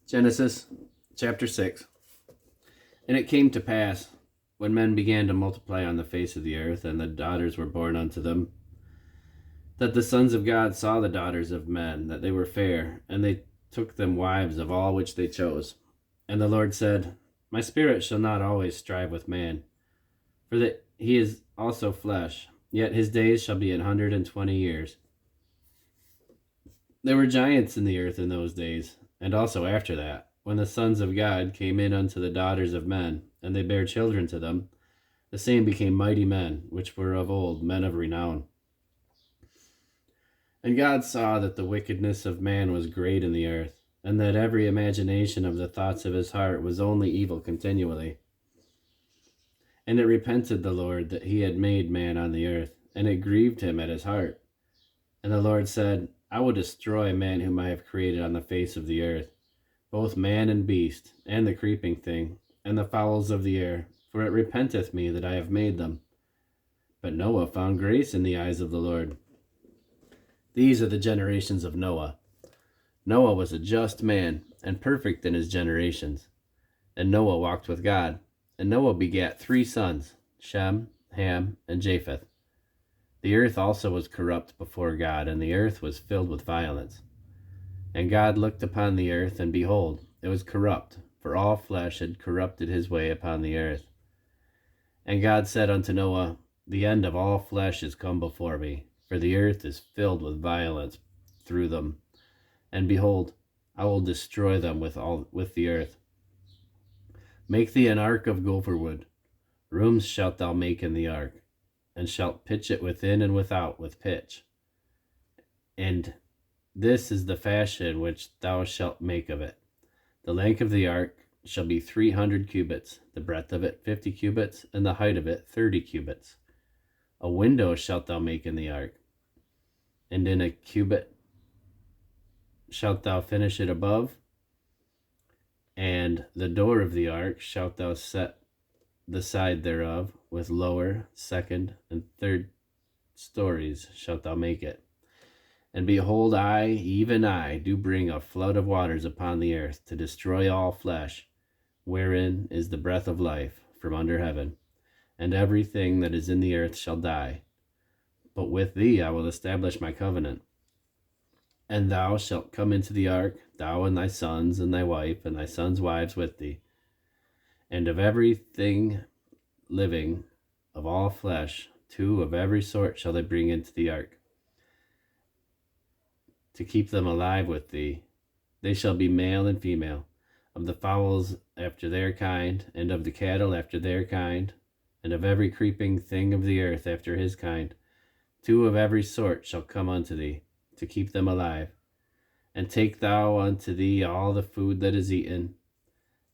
Genesis chapter 6. And it came to pass, when men began to multiply on the face of the earth, and the daughters were born unto them, that the sons of God saw the daughters of men, that they were fair, and they took them wives of all which they chose. And the Lord said, My spirit shall not always strive with man, for that he is also flesh, yet his days shall be 120 years. There were giants in the earth in those days, and also after that, when the sons of God came in unto the daughters of men, and they bare children to them, the same became mighty men, which were of old, men of renown. And God saw that the wickedness of man was great in the earth, and that every imagination of the thoughts of his heart was only evil continually. And it repented the Lord that he had made man on the earth, and it grieved him at his heart. And the Lord said, I will destroy man whom I have created on the face of the earth, both man and beast, and the creeping thing, and the fowls of the air, for it repenteth me that I have made them. But Noah found grace in the eyes of the Lord. These are the generations of Noah. Noah was a just man, and perfect in his generations. And Noah walked with God. And Noah begat 3 sons, Shem, Ham, and Japheth. The earth also was corrupt before God, and the earth was filled with violence. And God looked upon the earth, and behold, it was corrupt, for all flesh had corrupted his way upon the earth. And God said unto Noah, The end of all flesh is come before me, for the earth is filled with violence through them. And behold, I will destroy them with the earth. Make thee an ark of gopher wood. Rooms shalt thou make in the ark, and shalt pitch it within and without with pitch. And this is the fashion which thou shalt make of it. The length of the ark shall be 300 cubits, the breadth of it 50 cubits, and the height of it 30 cubits. A window shalt thou make in the ark, and in a cubit shalt thou finish it above. And the door of the ark shalt thou set the side thereof, with lower, second, and third stories shalt thou make it. And behold, I, even I, do bring a flood of waters upon the earth, to destroy all flesh, wherein is the breath of life from under heaven. And everything that is in the earth shall die. But with thee I will establish my covenant. And thou shalt come into the ark, thou and thy sons, and thy wife, and thy sons' wives with thee. And of everything living, of all flesh, 2 of every sort shall they bring into the ark, to keep them alive with thee. They shall be male and female, of the fowls after their kind, and of the cattle after their kind, and of every creeping thing of the earth after his kind. 2 of every sort shall come unto thee, to keep them alive. And take thou unto thee all the food that is eaten,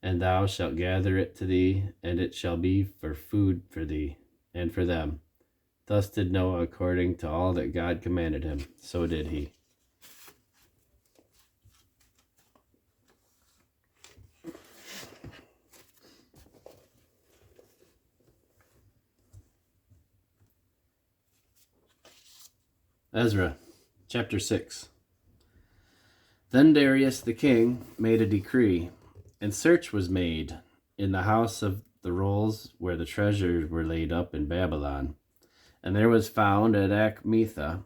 and thou shalt gather it to thee, and it shall be for food for thee, and for them. Thus did Noah according to all that God commanded him, so did he. Ezra chapter 6. Then Darius the king made a decree, and search was made in the house of the rolls where the treasures were laid up in Babylon. And there was found at Achmetha,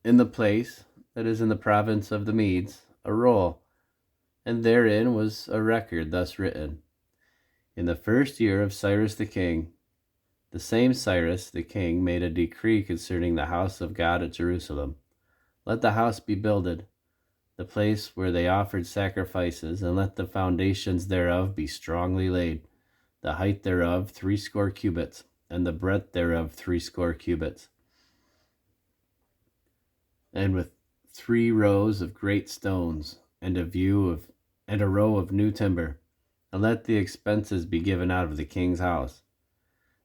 in the place that is in the province of the Medes, a roll, and therein was a record thus written: In the 1st year of Cyrus the king, the same Cyrus the king made a decree concerning the house of God at Jerusalem. Let the house be builded, the place where they offered sacrifices, and let the foundations thereof be strongly laid, the height thereof 80 cubits, and the breadth thereof 80 cubits, and with 3 rows of great stones, and a row of new timber. And let the expenses be given out of the king's house.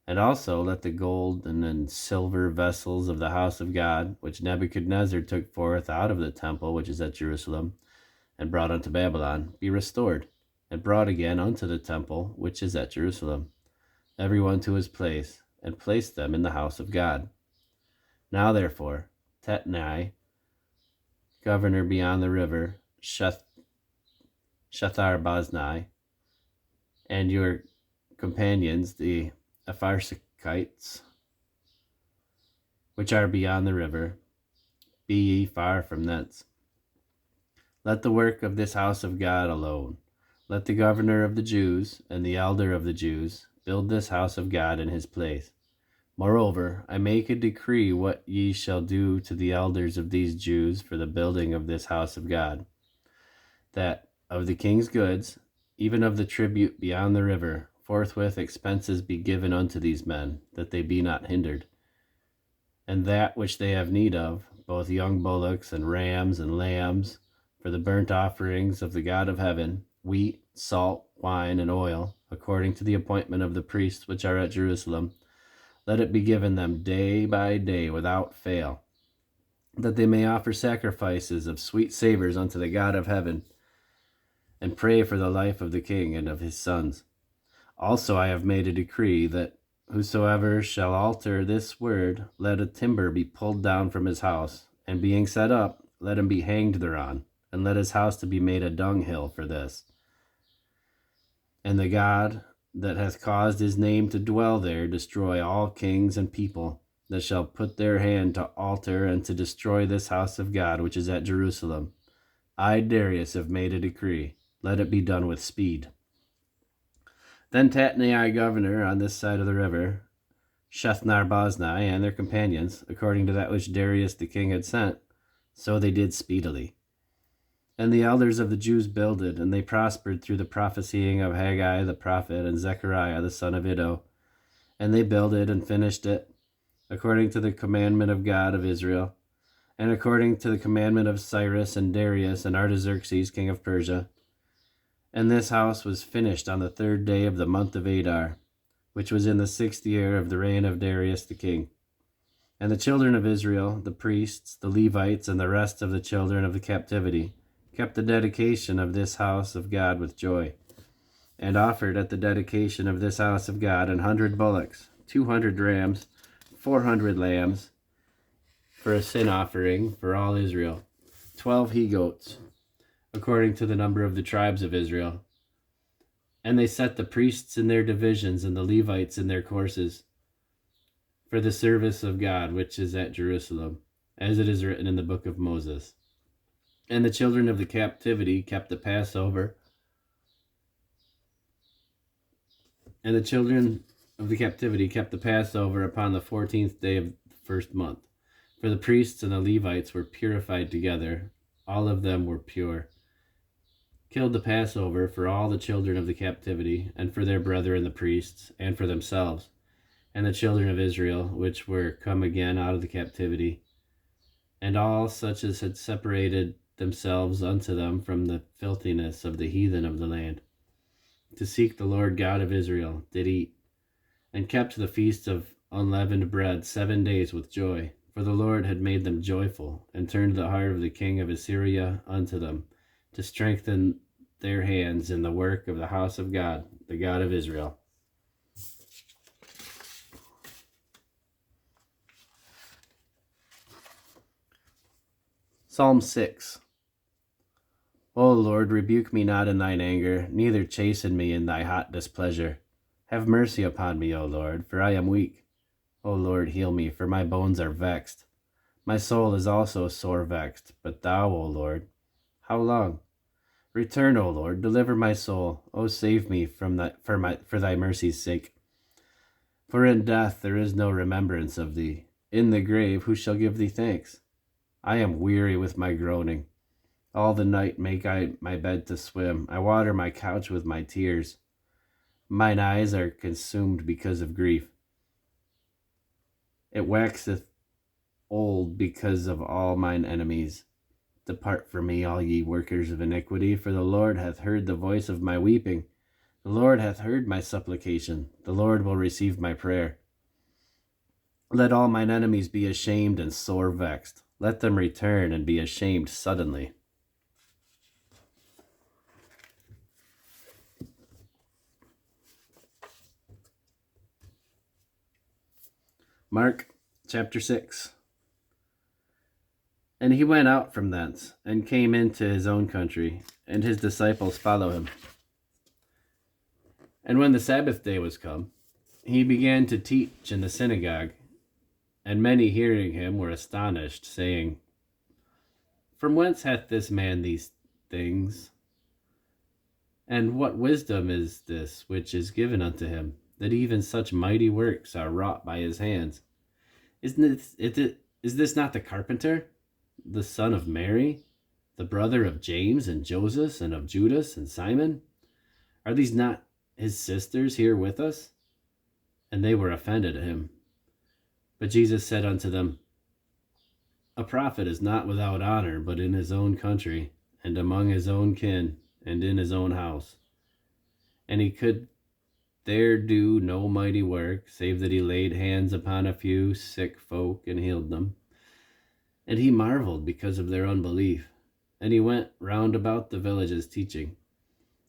And also let the gold and silver vessels of the house of God, which Nebuchadnezzar took forth out of the temple which is at Jerusalem, and brought unto Babylon, be restored, and brought again unto the temple which is at Jerusalem, every one to his place, and place them in the house of God. Now therefore, Tatnai, governor beyond the river, Shethar-boznai, and your companions, the Ezra6, which are beyond the river, be ye far from thence. Let the work of this house of God alone. Let the governor of the Jews and the elder of the Jews build this house of God in his place. Moreover, I make a decree what ye shall do to the elders of these Jews for the building of this house of God, that of the king's goods, even of the tribute beyond the river, forthwith expenses be given unto these men, that they be not hindered. And that which they have need of, both young bullocks and rams and lambs, for the burnt offerings of the God of heaven, wheat, salt, wine, and oil, according to the appointment of the priests which are at Jerusalem, let it be given them day by day without fail, that they may offer sacrifices of sweet savors unto the God of heaven, and pray for the life of the king and of his sons. Also I have made a decree that whosoever shall alter this word, let a timber be pulled down from his house, and being set up, let him be hanged thereon, and let his house to be made a dunghill for this. And the God that hath caused his name to dwell there destroy all kings and people that shall put their hand to alter and to destroy this house of God which is at Jerusalem. I, Darius, have made a decree. Let it be done with speed. Then Tatnai, governor on this side of the river, Shethar-boznai, and their companions, according to that which Darius the king had sent, so they did speedily. And the elders of the Jews builded, and they prospered through the prophesying of Haggai the prophet and Zechariah the son of Iddo. And they builded and finished it, according to the commandment of God of Israel, and according to the commandment of Cyrus and Darius and Artaxerxes king of Persia. And this house was finished on the 3rd day of the month of Adar, which was in the 6th year of the reign of Darius the king. And the children of Israel, the priests, the Levites, and the rest of the children of the captivity, kept the dedication of this house of God with joy, and offered at the dedication of this house of God 100 bullocks, 200 rams, 400 lambs, for a sin offering for all Israel, 12 he-goats, according to the number of the tribes of Israel. And they set the priests in their divisions and the Levites in their courses, for the service of God which is at Jerusalem, as it is written in the book of Moses. And the children of the captivity kept the Passover. And the children of the captivity kept the Passover upon the 14th day of the 1st month. For the priests and the Levites were purified together. All of them were pure. Killed the Passover for all the children of the captivity, and for their brethren the priests, and for themselves, and the children of Israel, which were come again out of the captivity, and all such as had separated themselves unto them from the filthiness of the heathen of the land, to seek the Lord God of Israel, did eat, and kept the feast of unleavened bread 7 days with joy, for the Lord had made them joyful, and turned the heart of the king of Assyria unto them, to strengthen their hands in the work of the house of God, the God of Israel. Psalm 6. O Lord, rebuke me not in thine anger, neither chasten me in thy hot displeasure. Have mercy upon me, O Lord, for I am weak. O Lord, heal me, for my bones are vexed. My soul is also sore vexed, but thou, O Lord, how long? Return, O Lord, deliver my soul. O save me for thy mercy's sake. For in death there is no remembrance of thee. In the grave who shall give thee thanks? I am weary with my groaning. All the night make I my bed to swim. I water my couch with my tears. Mine eyes are consumed because of grief. It waxeth old because of all mine enemies. Depart from me, all ye workers of iniquity, for the Lord hath heard the voice of my weeping. The Lord hath heard my supplication. The Lord will receive my prayer. Let all mine enemies be ashamed and sore vexed. Let them return and be ashamed suddenly. Mark chapter 6. And he went out from thence, and came into his own country, and his disciples followed him. And when the Sabbath day was come, he began to teach in the synagogue, and many hearing him were astonished, saying, From whence hath this man these things? And what wisdom is this which is given unto him, that even such mighty works are wrought by his hands? Is this not the carpenter, the son of Mary, the brother of James and Joseph and of Judas and Simon? Are these not his sisters here with us? And they were offended at him. But Jesus said unto them, A prophet is not without honor, but in his own country, and among his own kin, and in his own house. And he could there do no mighty work, save that he laid hands upon a few sick folk and healed them. And he marveled because of their unbelief. And he went round about the villages teaching.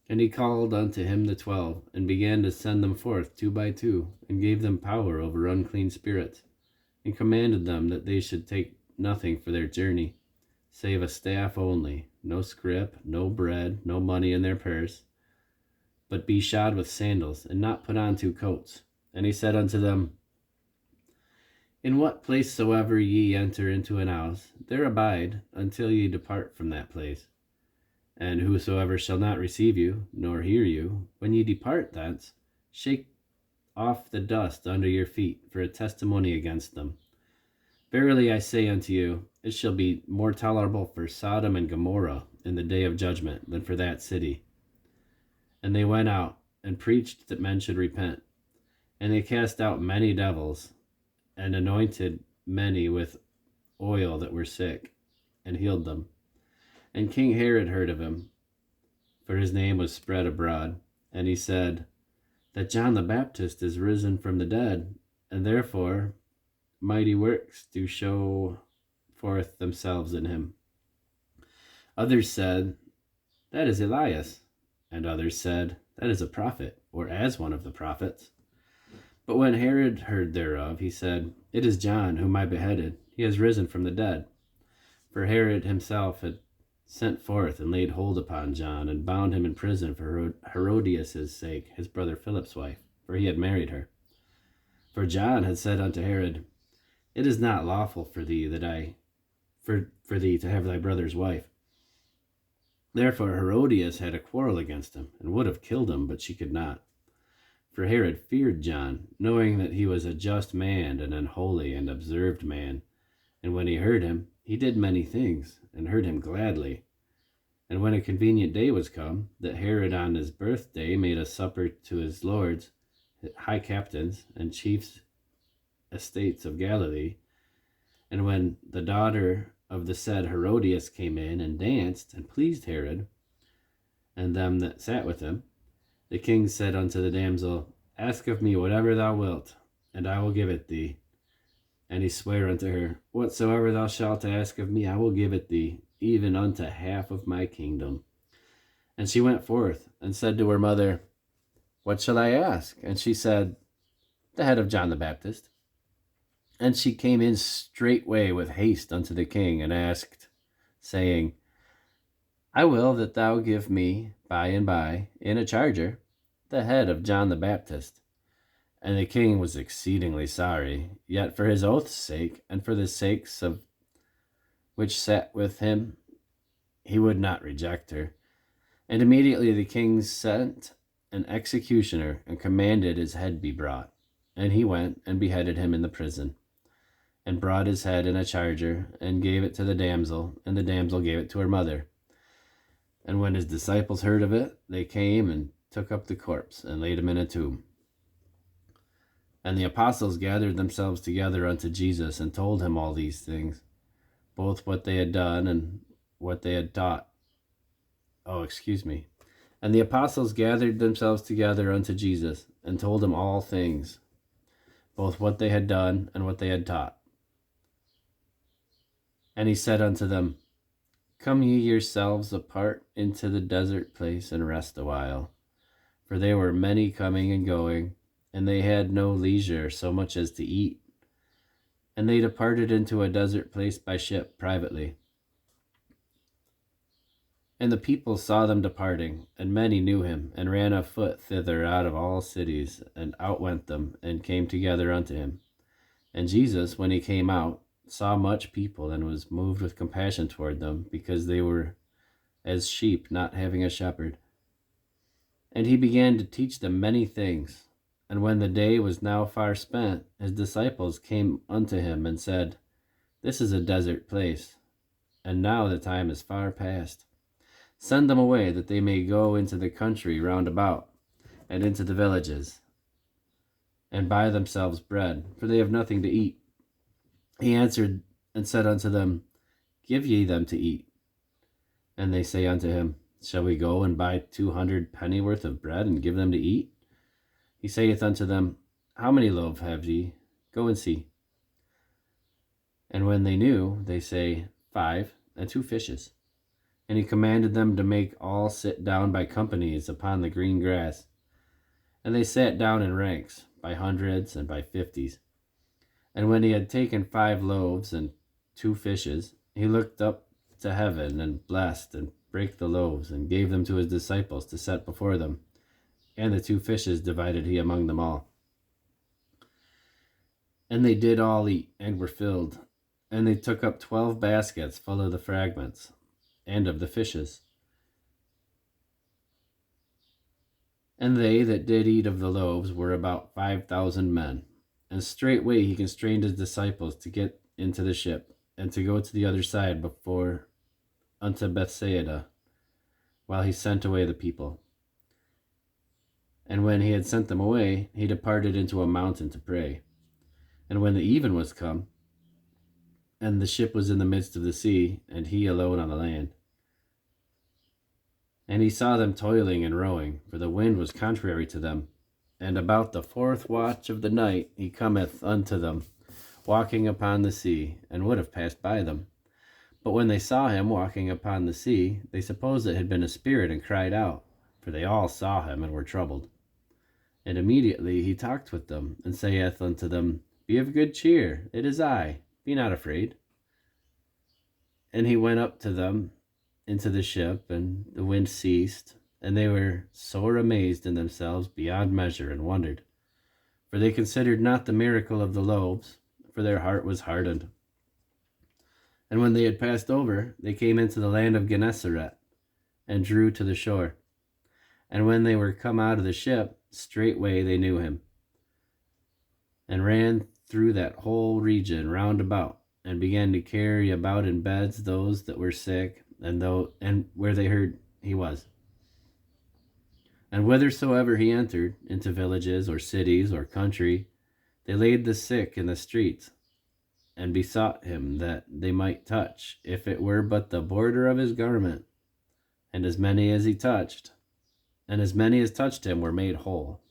And he called unto him the 12, and began to send them forth 2 by 2, and gave them power over unclean spirits, and commanded them that they should take nothing for their journey, save a staff only, no scrip, no bread, no money in their purse, but be shod with sandals, and not put on 2 coats. And he said unto them, In what place soever ye enter into an house, there abide until ye depart from that place. And whosoever shall not receive you, nor hear you, when ye depart thence, shake off the dust under your feet for a testimony against them. Verily I say unto you, it shall be more tolerable for Sodom and Gomorrah in the day of judgment than for that city. And they went out and preached that men should repent. And they cast out many devils, and anointed many with oil that were sick, and healed them. And King Herod heard of him, for his name was spread abroad. And he said, That John the Baptist is risen from the dead, and therefore mighty works do show forth themselves in him. Others said, That is Elias. And others said, That is a prophet, or as one of the prophets. But when Herod heard thereof, he said, It is John, whom I beheaded. He has risen from the dead. For Herod himself had sent forth and laid hold upon John, and bound him in prison for Herodias' sake, his brother Philip's wife, for he had married her. For John had said unto Herod, It is not lawful for thee for thee to have thy brother's wife. Therefore Herodias had a quarrel against him, and would have killed him, but she could not. For Herod feared John, knowing that he was a just man and an holy and observed man. And when he heard him, he did many things, and heard him gladly. And when a convenient day was come, that Herod on his birthday made a supper to his lords, high captains, and chiefs estates of Galilee, and when the daughter of the said Herodias came in and danced, and pleased Herod, and them that sat with him, the king said unto the damsel, Ask of me whatever thou wilt, and I will give it thee. And he sware unto her, Whatsoever thou shalt ask of me, I will give it thee, even unto half of my kingdom. And she went forth, and said to her mother, What shall I ask? And she said, The head of John the Baptist. And she came in straightway with haste unto the king, and asked, saying, I will that thou give me by and by, in a charger, the head of John the Baptist. And the king was exceedingly sorry, yet for his oath's sake, and for the sakes of which sat with him, he would not reject her. And immediately the king sent an executioner, and commanded his head be brought. And he went and beheaded him in the prison, and brought his head in a charger, and gave it to the damsel, and the damsel gave it to her mother. And when his disciples heard of it, they came and took up the corpse, and laid him in a tomb. And the apostles gathered themselves together unto Jesus, and told him all these things, both what they had done and what they had taught. And the apostles gathered themselves together unto Jesus, and told him all things, both what they had done and what they had taught. And he said unto them, Come ye yourselves apart into the desert place, and rest a while. For there were many coming and going, and they had no leisure so much as to eat. And they departed into a desert place by ship privately. And the people saw them departing, and many knew him, and ran afoot thither out of all cities, and outwent them, and came together unto him. And Jesus, when he came out, saw much people, and was moved with compassion toward them, because they were as sheep not having a shepherd. And he began to teach them many things. And when the day was now far spent, his disciples came unto him, and said, This is a desert place, and now the time is far past. Send them away, that they may go into the country round about, and into the villages, and buy themselves bread, for they have nothing to eat. He answered and said unto them, Give ye them to eat. And they say unto him, Shall we go and buy 200 pennyworth of bread, and give them to eat? He saith unto them, How many loaves have ye? Go and see. And when they knew, they say, 5, and 2 fishes. And he commanded them to make all sit down by companies upon the green grass. And they sat down in ranks, by hundreds and by 50s. And when he had taken 5 loaves and 2 fishes, he looked up to heaven, and blessed, and brake the loaves, and gave them to his disciples to set before them. And the 2 fishes divided he among them all. And they did all eat, and were filled. And they took up 12 baskets full of the fragments, and of the fishes. And they that did eat of the loaves were about 5,000 men. And straightway he constrained his disciples to get into the ship, and to go to the other side before unto Bethsaida, while he sent away the people. And when he had sent them away, he departed into a mountain to pray. And when the even was come, and the ship was in the midst of the sea, and he alone on the land. And he saw them toiling and rowing, for the wind was contrary to them. And about the 4th watch of the night he cometh unto them, walking upon the sea, and would have passed by them. But when they saw him walking upon the sea, they supposed it had been a spirit, and cried out, for they all saw him, and were troubled. And immediately he talked with them, and saith unto them, Be of good cheer, it is I, be not afraid. And he went up to them into the ship, and the wind ceased, and they were sore amazed in themselves beyond measure, and wondered. For they considered not the miracle of the loaves, for their heart was hardened. And when they had passed over, they came into the land of Gennesaret, and drew to the shore. And when they were come out of the ship, straightway they knew him, and ran through that whole region round about, and began to carry about in beds those that were sick, and where they heard he was. And whithersoever he entered, into villages or cities or country, they laid the sick in the streets, and besought him that they might touch, if it were but the border of his garment. And as many as touched him were made whole.